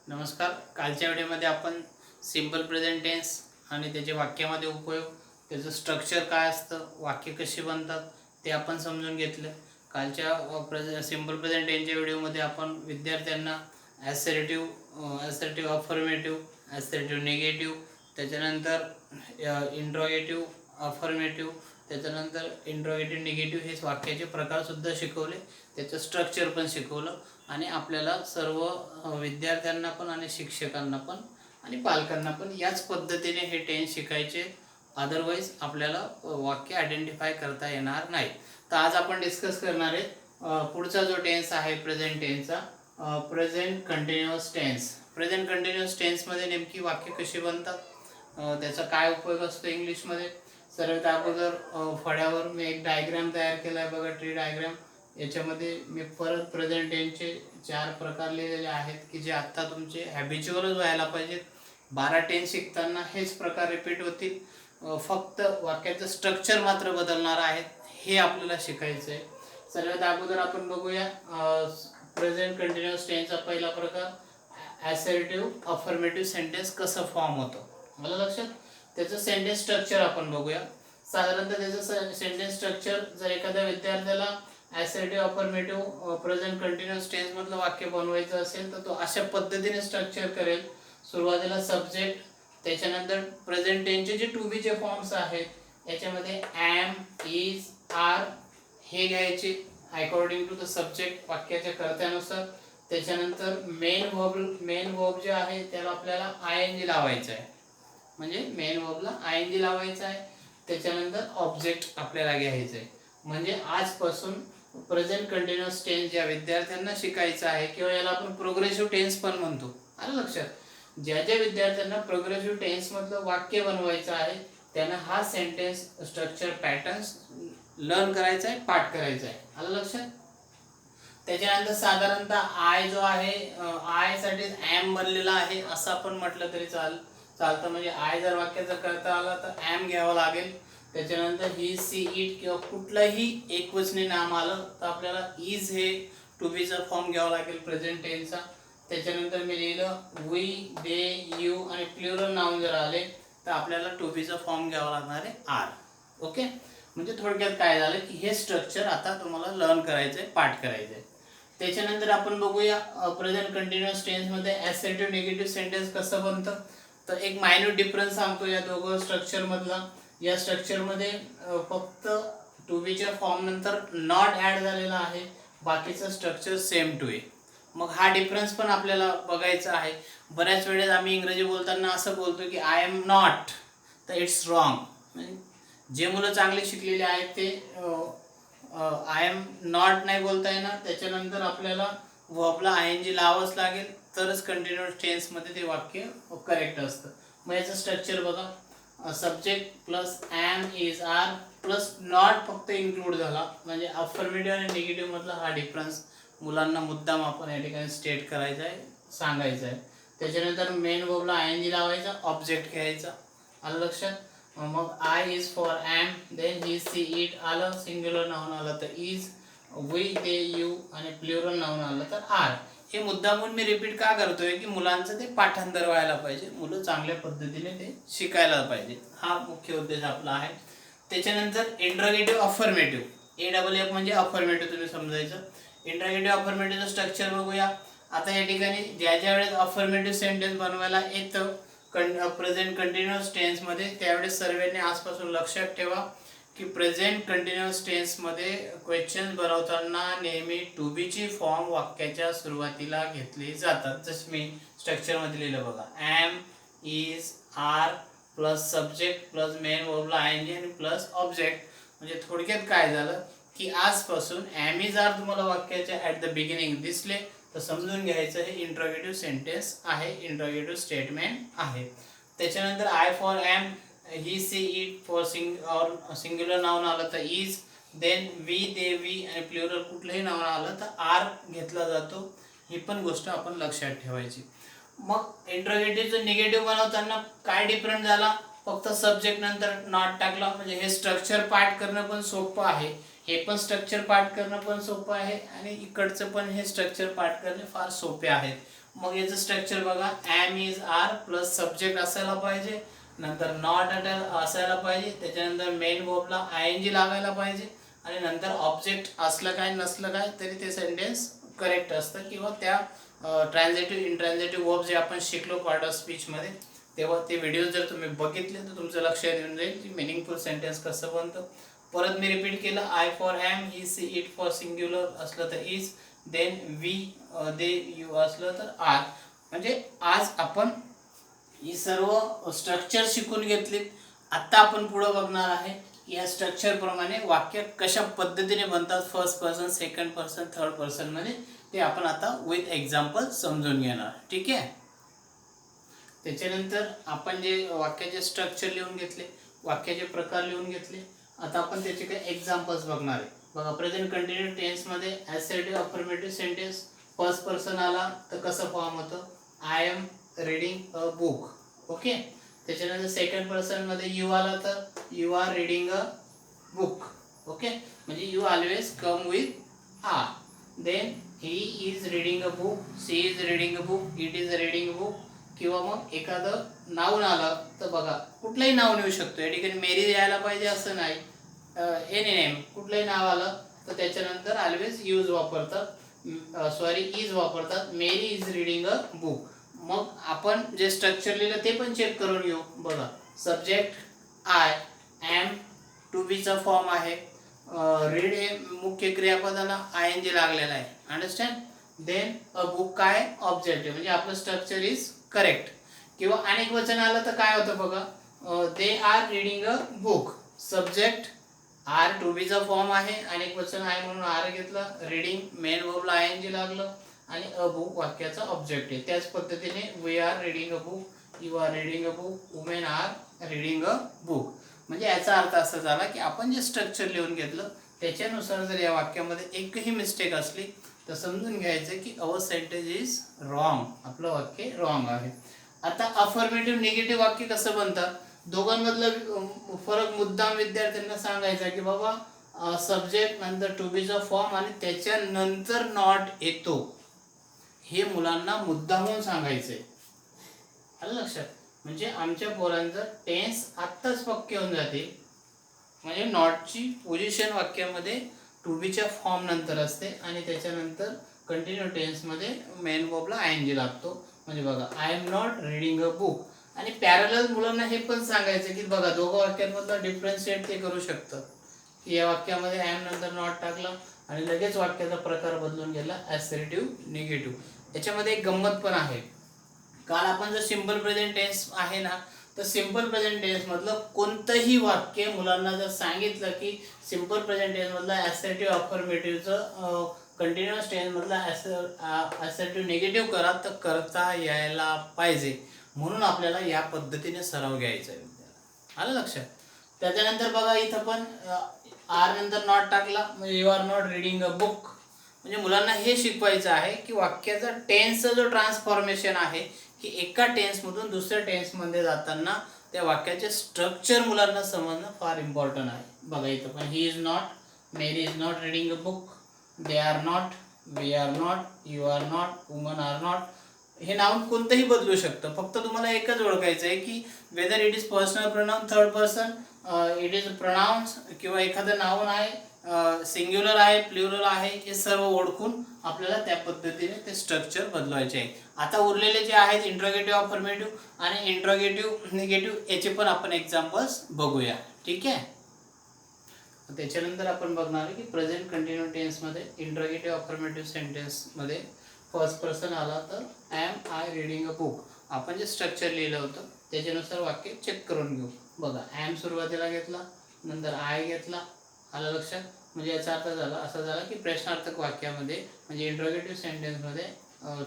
नमस्कार. कालच्या व्हिडिओमध्ये आपण सिंपल प्रेझेंट टेन्स आणि त्याचे वाक्यामध्ये उपयोग, त्याचं स्ट्रक्चर काय असतं, वाक्य कशी बनतात ते आपण समजून घेतलं. कालच्या सिंपल प्रेझेंट टेन्सच्या व्हिडिओमध्ये आपण विद्यार्थ्यांना ॲसर्टिव्ह अफर्मेटिव्ह, ॲसर्टिव्ह निगेटिव्ह, त्याच्यानंतर इंट्रोगेटिव्ह अफर्मेटिव्ह, त्याच्यानंतर इंट्रोगेटिव्ह निगेटिव्ह हे वाक्याचे प्रकारसुद्धा शिकवले, त्याचं स्ट्रक्चर पण शिकवलं. आणि आपल्याला सर्व विद्यार्थ्यांना पण आणि शिक्षकांना पण आणि पालकांना पण याच पद्धतीने हे टेन्स शिकायचे, अदरवाईज आपल्याला वाक्य आयडेंटिफाय करता येणार नाही. तर आज आपण डिस्कस करणार आहे पुढचा जो टेन्स आहे प्रेझेंट टेन्सचा, present continuous tense. Present continuous टेन्समध्ये नेमकी वाक्य कशी बनतात, त्याचा काय उपयोग असतो इंग्लिशमध्ये. सर्वात अगोदर फळ्यावर मी एक डायग्राम तयार केला आहे बघा, ट्री डायग्राम. याच्यामध्ये मी परत प्रेझेंट टेन्सचे 4 प्रकार लिहिलेले आहेत की जे आत्ता तुमचे हॅबिच्युअलच व्हायला पाहिजेत. 12 टेन्स शिकताना हेच प्रकार रिपीट होतील, फक्त वाक्याचं स्ट्रक्चर मात्र बदलणार आहेत, हे आपल्याला शिकायचं आहे. सर्वात अगोदर आपण बघूया प्रेझेंट कंटिन्युअस टेन्सचा पहिला प्रकार, ॲसर्टिव्ह अफर्मेटिव्ह सेंटेन्स कसं फॉर्म होतं. मला लक्षात, त्याचं सेंटेन्स स्ट्रक्चर आपण बघूया. साधारणतः त्याचं सेंटेन्स स्ट्रक्चर, जर एखाद्या विद्यार्थ्याला assertive affirmative present continuous tense मधलं वाक्य बनवायचं असेल तर तो अशा पद्धतीने स्ट्रक्चर करेल. सुरुवातीला सब्जेक्ट, त्याच्यानंतर प्रेझेंट टेन्सचे जे टू बीचे फॉर्म्स आहेत याच्यामध्ये ॲम, इज, आर हे घ्यायचे अकॉर्डिंग टू द सब्जेक्ट, वाक्याच्या कर्त्यानुसार. त्याच्यानंतर मेन वर्ब जे आहे त्याला आपल्याला आय एन जी लावायचं आहे, म्हणजे मेन वर्बला आय एन जी लावायचं आहे. त्याच्यानंतर ऑब्जेक्ट आपल्याला घ्यायचं आहे. म्हणजे आजपासून प्रेझेंट कंटिन्युअस टेन्स ज्या विद्यार्थ्यांना शिकायचं आहे, किंवा याला आपण प्रोग्रेसिव्ह टेन्स पण म्हणतो, आलं लक्षात. ज्या ज्या विद्यार्थ्यांना प्रोग्रेसिव्ह टेन्स मधलं वाक्य बनवायचं आहे त्यांना हा सेंटेन्स स्ट्रक्चर पॅटर्न्स लर्न करायचा आहे, पाठ करायचा आहे, आलं लक्षात. त्याच्यानंतर साधारणतः आय जो आहे, आय साठी ॲम बनलेला आहे असं आपण म्हटलं तरी चालतं. म्हणजे आय जर वाक्याचा करता आला तर ॲम घ्यावं लागेल. त्याच्यानंतर ही, सी, इट किंवा कुठलंही एकवचनी नाम आलं तर आपल्याला इज हे टू बीचा फॉर्म घ्यावा लागेल प्रेझेंट टेन्सचा. त्याच्यानंतर मी लिहिलं वी, दे, यू आणि प्लुरल नाउन जर आले तर आपल्याला टू बीचा फॉर्म घ्यावा लागणार आहे आर. ओके, म्हणजे थोडक्यात काय झालं की हे स्ट्रक्चर आता तुम्हाला लर्न करायचं आहे, पाठ करायचं आहे. त्याच्यानंतर आपण बघूया present continuous टेन्समध्ये assertive negative sentence कसं बनतं. तर एक मायन्यूट डिफरन्स सांगतो या दोघं स्ट्रक्चर मधला. या स्ट्रक्चरमध्ये फक्त टू बीच्या फॉर्म नंतर नॉट ॲड झालेला आहे, बाकीचं स्ट्रक्चर सेम टू आहे. मग हा डिफरन्स पण आपल्याला बघायचा आहे. बऱ्याच वेळेस आम्ही इंग्रजी बोलताना असं बोलतो की आय एम नॉट, तर इट्स रॉंग. जे मुलं चांगले शिकलेले आहेत ते आय एम नॉट नाही बोलता येणार, त्याच्यानंतर आपल्याला वर्बला आय एन जी लावावंच लागेल, तरच कंटिन्युअस टेन्समध्ये ते वाक्य करेक्ट असतं. मग याचं स्ट्रक्चर बघा, subject plus am, is, are plus not फक्त इन्क्लूड झाला, म्हणजे अफर्मेटिव्ह आणि निगेटिव्ह मधला हा डिफरन्स मुलांना मुद्दाम आपण या ठिकाणी स्टेट करायचा आहे, सांगायचं आहे. त्याच्यानंतर मेन वर्बला आय एन जी लावायचा, ऑब्जेक्ट घ्यायचा, आलं लक्षात. मग I is for am, then he, she, it आलं, सिंग्युलर नाउन आलं तर इज, वी, दे, यू आणि प्लुरल नाउन आलं तर आर. हे मुद्दामून मी रिपीट का करतोय की मुलांचं ते पाठांतर व्हायला पाहिजे, मुलं चांगल्या पद्धतीने ते शिकायला पाहिजे, हा मुख्य उद्देश आपला आहे. त्याच्यानंतर इंट्रोगेटिव्ह अफर्मेटिव्ह, AFF म्हणजे अफर्मेटिव्ह तुम्ही समजायचं. इंट्रोगेटिव्ह अफर्मेटिव्हचं स्ट्रक्चर बघूया. आता या ठिकाणी ज्या वेळेस अफर्मेटिव्ह सेंटेन्स बनवायला येतं प्रेझेंट कंटिन्युअस टेन्समध्ये, त्यावेळेस सर्वांनी आजपासून लक्षात ठेवा की प्रेझेंट कंटिन्युअस टेन्समध्ये क्वेश्चन बनवताना नेहमी टू बीची फॉर्म वाक्याच्या सुरुवातीला घेतली जातात. जसं मी स्ट्रक्चरमध्ये लिहिलं बघा, am, is, are plus subject plus main वर्बला आय एन जी आणि प्लस ऑब्जेक्ट. म्हणजे थोडक्यात काय झालं की आजपासून ॲम, इज, आर तुम्हाला वाक्याच्या ॲट द बिगिनिंग दिसले तर समजून घ्यायचं हे इंट्रोगेटिव्ह सेंटेन्स आहे, इंट्रोगेटिव्ह स्टेटमेंट आहे. त्याच्यानंतर I for am, he, she, it for singular noun आलं तर is, then we, they, we आणि प्लुरल कुठलंही नाउन आलं तर आर घेतला जातो. ही पण गोष्ट आपण लक्षात ठेवायची. मग इंट्रोगेटिव्हचं निगेटिव्ह बनवताना काय डिफरंट झाला, फक्त सब्जेक्ट नंतर नॉट टाकला. म्हणजे हे स्ट्रक्चर पाठ करणं पण सोपं आहे, हे पण स्ट्रक्चर पाठ करणं पण सोपं आहे आणि इकडचं पण हे स्ट्रक्चर पाठ करणे फार सोपे आहेत. मग याचं स्ट्रक्चर बघा, am is are plus subject असायला पाहिजे, नंतर नॉट असायला पाहिजे, त्याच्यानंतर मेन वर्बला आयएनजी लागायला पाहिजे, आणि नंतर ऑब्जेक्ट असलं काय नसलं काय तरी ते सेंटेन्स करेक्ट असतं. किंवा त्या ट्रान्झिटिव्ह इंट्रान्झिटिव्ह वर्ब जे आपण शिकलो पार्ट ऑफ स्पीचमध्ये, तेव्हा ते व्हिडिओ जर तुम्ही बघितले तर तुमचं लक्षात येऊन जाईल की मिनिंगफुल सेंटेन्स कसं बनतं. परत मी रिपीट केलं, I for am, he she it for singular असलं तर is, then we they you असलं तर आर. म्हणजे आज आपण ही सर्व स्ट्रक्चर शिकून घेतलीत. आत्ता आपण पुढं बघणार आहे या स्ट्रक्चरप्रमाणे वाक्य कशा पद्धतीने बनतात, first person, second person, third पर्सनमध्ये, ते आपण आता विथ एक्झाम्पल समजून घेणार. ठीक आहे. त्याच्यानंतर आपण जे वाक्याचे स्ट्रक्चर लिहून घेतले, वाक्याचे प्रकार लिहून घेतले, आता आपण त्याचे काही एक्झाम्पल्स बघणार आहे. बघा, प्रेझेंट कंटिन्यूअस टेन्समध्ये assertive affirmative sentence first person आला तर कसं फॉर्म होतं, I am reading a book. Okay. त्याच्यानंतर सेकंड पर्सनमध्ये यू आला तर you are reading a book. Okay. म्हणजे you always come with are. Then he is reading a book, she is reading a book, it is reading a book. किंवा मग एखादं noun आलं तर बघा, कुठलंही नाऊन येऊ शकतो. या ठिकाणी मेरी यायला पाहिजे असं नाही, एनी नेम कुठलंही नाव आलं तर त्याच्यानंतर ऑलवेज यूज वापरतात, सॉरी इज वापरतात. मेरी इज रीडिंग अ बुक. मग आपण जे स्ट्रक्चर लिहिलं ते पण चेक करून घेऊ. बघा, सब्जेक्ट आय, एम टू बीचा फॉर्म आहे, रीड हे मुख्य क्रियापदाला आय एन जी लागलेला आहे. अंडरस्टँड. देन अ बुक काय, ऑब्जेक्टिव्ह, म्हणजे आपलं स्ट्रक्चर इज करेक्ट. किंवा अनेक वचन आलं तर काय होतं बघा, they are reading a book. Subject are to बीचा फॉर्म आहे, अनेक वचन आहे म्हणून आर घेतलं, रीडिंग मेन वर्बला आय एन जी लागलं, आणि अ बुक वाक्याचा ऑब्जेक्ट आहे. त्याच पद्धतीने we are reading a book, you are reading a book, women are reading a book. म्हणजे याचा अर्थ असा झाला की आपण जे स्ट्रक्चर लिहून घेतलं त्याच्यानुसार जर या वाक्यामध्ये एकही मिस्टेक असली तर समजून घ्यायचं की अवर सेंटेन्स इज रॉंग, आपलं वाक्य रॉंग आहे. आता अफर्मेटिव्ह निगेटिव्ह वाक्य कसं बनतं, दोघांमधलं फरक मुद्दाम विद्यार्थ्यांना सांगायचा की बाबा सब्जेक्ट नंतर टू बीचा फॉर्म आणि त्याच्यानंतर नॉट येतो, हे मुलांना मुद्दामून सांगायचं आहे. आलं लक्षात. म्हणजे आमच्या पोरांचं टेन्स आत्ताच पक्के होऊन जाते. म्हणजे नॉटची पोझिशन वाक्यामध्ये टू बीच्या फॉर्म नंतर असते आणि त्याच्यानंतर कंटिन्यू टेन्समध्ये मेन वर्बला आय एन जी लागतो. म्हणजे बघा, I am not reading a book. आणि पॅरलल मुलांना हे पण सांगायचं की बघा, दोघं वाक्यांमधला डिफरन्शिएट ते करू शकतं की या वाक्यामध्ये आय एम नंतर नॉट टाकला आणि लगेच वाक्याचा प्रकार बदलून गेला ॲसर्टिव्ह निगेटिव्ह. याच्यामध्ये एक गंमत पण आहे. काल आपण जर सिम्पल प्रेझेंट टेन्स आहे ना, तर सिम्पल प्रेझेंट टेन्समधलं कोणतंही वाक्य मुलांना जर सांगितलं की simple present टेन्समधलं assertive अफर्मेटिव्हचं continuous टेन्समधला assertive negative करा तर करता यायला पाहिजे. म्हणून आपल्याला या पद्धतीने सराव घ्यायचा आहे. आलं लक्षात. त्याच्यानंतर बघा, इथं पण आर नंतर नॉट टाकला म्हणजे you are not reading a book. म्हणजे मुलांना हे शिकवायचं आहे की वाक्याचा टेन्सचा जो ट्रान्सफॉर्मेशन आहे की एका टेन्समधून दुसऱ्या टेन्समध्ये जाताना त्या वाक्याचे स्ट्रक्चर मुलांना समजणं फार इम्पॉर्टंट आहे. बघा, इथं पण he is not, Mary is not reading a book, they are not, we are not, you are not, woman are not. हे नाउन कोणतंही बदलू शकतं. फक्त तुम्हाला एकच ओळखायचं आहे की whether it is personal pronoun, third person, it is pronouns, किंवा एखादं नाउन आहे, सिंग्युलर आहे, प्लुरल आहे, हे सर्व ओळखून आपल्याला त्या पद्धतीने ते स्ट्रक्चर बदलवायचे आहे. आता उरलेले जे आहेत इंट्रोगेटिव्ह अफर्मेटिव्ह आणि इंट्रोगेटिव्ह निगेटिव्ह, याचे पण आपण एक्झाम्पल्स बघूया. ठीक आहे. त्याच्यानंतर आपण बघणार आहे की प्रेझेंट कंटिन्यू टेन्समध्ये इंट्रोगेटिव्ह अफर्मेटिव्ह सेंटेन्समध्ये फर्स्ट पर्सन आला तर am I reading a book. आपण जे स्ट्रक्चर लिहिलं होतं त्याच्यानुसार वाक्य चेक करून घेऊ. बघा, एम सुरुवातीला घेतला, नंतर आय घेतला. आलं लक्षात. म्हणजे याचा अर्थ झाला असा झाला की प्रश्नार्थक वाक्यामध्ये म्हणजे इंट्रोगेटिव्ह सेंटेन्समध्ये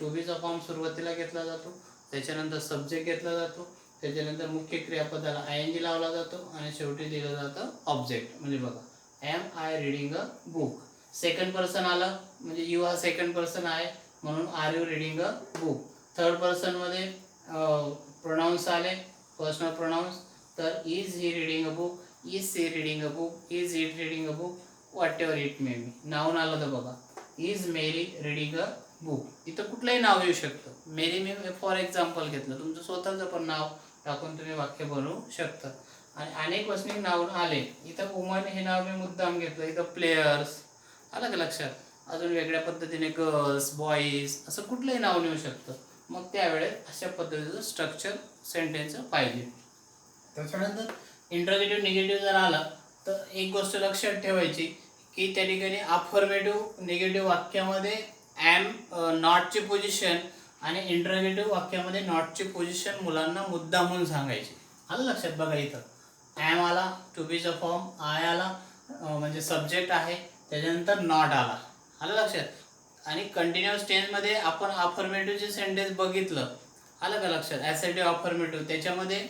टू बीचा फॉर्म सुरुवातीला घेतला जातो, त्याच्यानंतर सब्जेक्ट घेतला जातो, त्याच्यानंतर मुख्य क्रियापदाला आय एन जी लावला जातो आणि शेवटी दिलं जातं ऑब्जेक्ट. म्हणजे बघा, am I reading a book. Second person आलं म्हणजे यू हा सेकंड पर्सन आहे म्हणून are you reading a book. Third पर्सनमध्ये प्रोनाउन्स आले, पर्सनल प्रोनाउन्स, तर is he reading a book, is she reading a book, is it reading a book, whatever it may be. Noun आलं तर बघा, is Mary reading a book इथं कुठलंही नाव येऊ शकतं. मेरी मी फॉर एक्झाम्पल घेतलं, तुमचं स्वतःचं पण नाव टाकून तुम्ही वाक्य बनवू शकता. आणि अनेक वचनिक नाव आले, इथं वुमन हे नाव मी मुद्दाम घेतलं, इथं प्लेयर्स, आलं का लक्षात. अजून वेगळ्या पद्धतीने गर्ल्स, बॉईज, असं कुठलंही नाव नेऊ शकतं. मग त्यावेळेस अशा पद्धतीचं स्ट्रक्चर सेंटेन्सचं पाहिजे. त्याच्यानंतर इंट्रोगेटिव्ह निगेटिव्ह जर आला तर एक गोष्ट लक्षात ठेवायची की त्या ठिकाणी अफर्मेटिव्ह निगेटिव्ह वाक्यामध्ये ॲम नॉटची पोझिशन आणि इंट्रोगेटिव्ह वाक्यामध्ये नॉटची पोझिशन मुलांना मुद्दामून सांगायची. आलं लक्षात. बघा इथं ॲम आला, टू बीचा फॉर्म, आय आला म्हणजे सब्जेक्ट आहे, त्याच्यानंतर नॉट आला. आलं लक्षात. आणि कंटिन्युअस टेन्समध्ये आपण अफर्मेटिव्हचे सेंटेन्स बघितलं, आलं का लक्षात. ॲसेटिव्ह अफर्मेटिव्ह त्याच्यामध्ये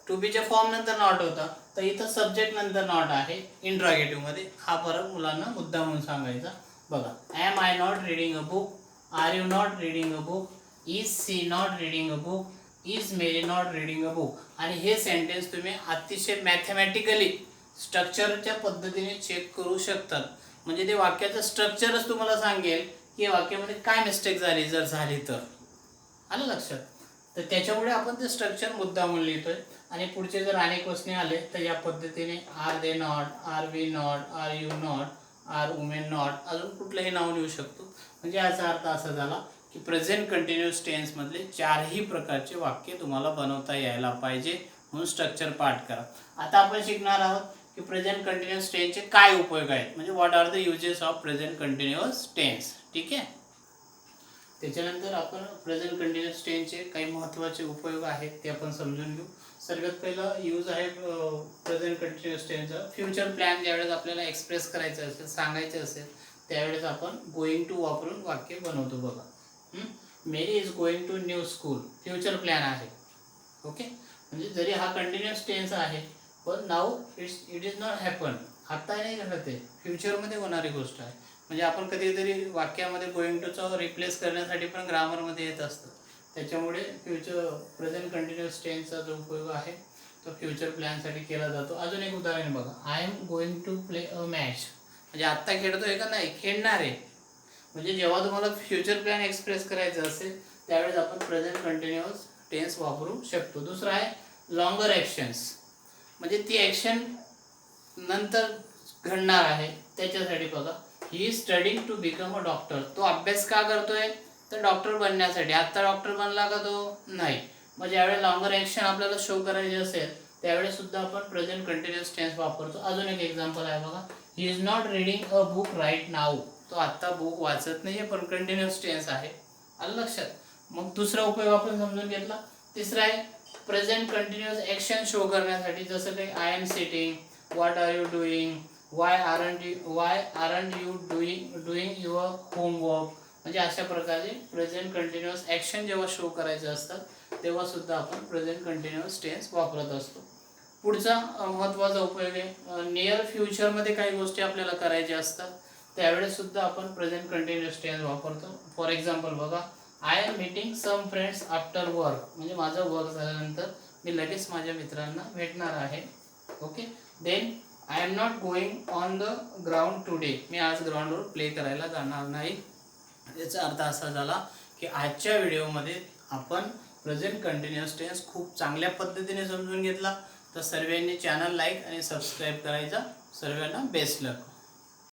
टू बीच्या फॉर्म नंतर नॉट होता, तर इथं सब्जेक्ट नंतर नॉट आहे इंट्रोगेटिव्हमध्ये. हा फरक मुलांना मुद्दामून सांगायचा. बघा am I not reading a book, are you not reading a book, is she not reading a book, is Mary not reading a book. आणि हे सेंटेन्स तुम्ही अतिशय मॅथमॅटिकली स्ट्रक्चरच्या पद्धतीने चेक करू शकतात. म्हणजे ते वाक्याचं स्ट्रक्चरच तुम्हाला सांगेल की या वाक्यामध्ये काय मिस्टेक झाली, जर झाली तर. आलं लक्षात. तर त्याच्यामुळे आपण ते स्ट्रक्चर मुद्दामून लिहितोय. आणि पुढचे जर अनेक वचने आले तर या पद्धतीने are they not, are we not, are you not, are women not, अजून कुठलंही नाव लिहू शकतो. म्हणजे याचा अर्थ असा झाला की प्रेझेंट कंटिन्युअस टेन्समधले 4ही प्रकारचे वाक्य तुम्हाला बनवता यायला पाहिजे, म्हणून स्ट्रक्चर पाठ करा. आता आपण शिकणार आहोत की प्रेझेंट कंटिन्युअस टेन्सचे काय उपयोग आहेत, म्हणजे what are the uses of present continuous tense. ठीक आहे. त्याच्यानंतर आपण प्रेझेंट कंटिन्युअस टेन्सचे काही महत्त्वाचे उपयोग आहेत ते आपण समजून घेऊ. सर्वात पहिला यूज आहे प्रेझेंट कंटिन्युअस टेन्सचा. फ्युचर प्लॅन ज्यावेळेस आपल्याला एक्सप्रेस करायचं असेल, सांगायचं असेल, त्यावेळेस आपण गोइंग टू वापरून वाक्य बनवतो. बघा Mary is going to new school, future plan आहे. ओके. म्हणजे जरी हा कंटिन्युअस टेन्स आहे पण now it is not happen, आता नाही घडत आहे, फ्युचरमध्ये होणारी गोष्ट आहे. म्हणजे आपण कधीतरी वाक्यामध्ये गोइंग टूचा रिप्लेस करण्यासाठी पण ग्रामरमध्ये येत असतं. त्याच्यामुळे प्रेझेंट कंटिन्युअस टेन्सचा जो उपयोग आहे तो फ्युचर प्लॅनसाठी केला जातो. अजून एक उदाहरण बघा, I am going to play a match, म्हणजे आत्ता खेळतोय का नाही, खेळणार आहे. म्हणजे जेव्हा तुम्हाला फ्युचर प्लॅन एक्सप्रेस करायचं असेल त्यावेळेस आपण प्रेझेंट कंटिन्युअस टेन्स वापरू शकतो. दुसरं आहे लॉंगर ॲक्शन्स, म्हणजे ती ॲक्शन नंतर घडणार आहे त्याच्यासाठी. बघा he is studying to become a doctor, तो अभ्यास का करतोय, तर डॉक्टर बनण्यासाठी. आत्ता डॉक्टर बनला का तो, नाही. मग ज्यावेळेस लॉंगर ॲक्शन आपल्याला शो करायची असेल त्यावेळेस सुद्धा आपण प्रेझेंट कंटिन्युअस टेन्स वापरतो. अजून एक एक्झाम्पल आहे बघा, he is not reading a book right now, तो आत्ता बुक वाचत नाही आहे पण कंटिन्युअस टेन्स आहे. आलं लक्षात. मग दुसरा उपयोग आपण समजून घेतला. तिसरा आहे प्रेझेंट कंटिन्युअस ॲक्शन शो करण्यासाठी, जसं काही I am sitting, what are you doing, why aren't you doing your homework. म्हणजे अशा प्रकारे प्रेझेंट कंटिन्युअस ॲक्शन जेव्हा शो करायचे असतात तेव्हा सुद्धा आपण प्रेझेंट कंटिन्युअस टेन्स वापरत असतो. पुढचा महत्त्वाचा उपयोग आहे नियर फ्युचरमध्ये काही गोष्टी आपल्याला करायच्या असतात त्यावेळेस सुद्धा आपण प्रेझेंट कंटिन्युअस टेन्स वापरतो. फॉर एक्झाम्पल बघा, I am meeting some friends after work, म्हणजे माझं वर्क झाल्यानंतर मी लगेच माझ्या मित्रांना भेटणार आहे. Okay. Then I am not going on the ground today, मी आज ग्राउंडवर प्ले करायला जाणार नाही. याचा अर्थ असा झाला की आजच्या व्हिडिओमध्ये आपण प्रेझेंट कंटिन्युअस टेन्स खूप चांगल्या पद्धतीने समजून घेतला. तर सर्वांनी चॅनल लाईक आणि सबस्क्राईब करायचा. सर्वांना बेस्ट लक.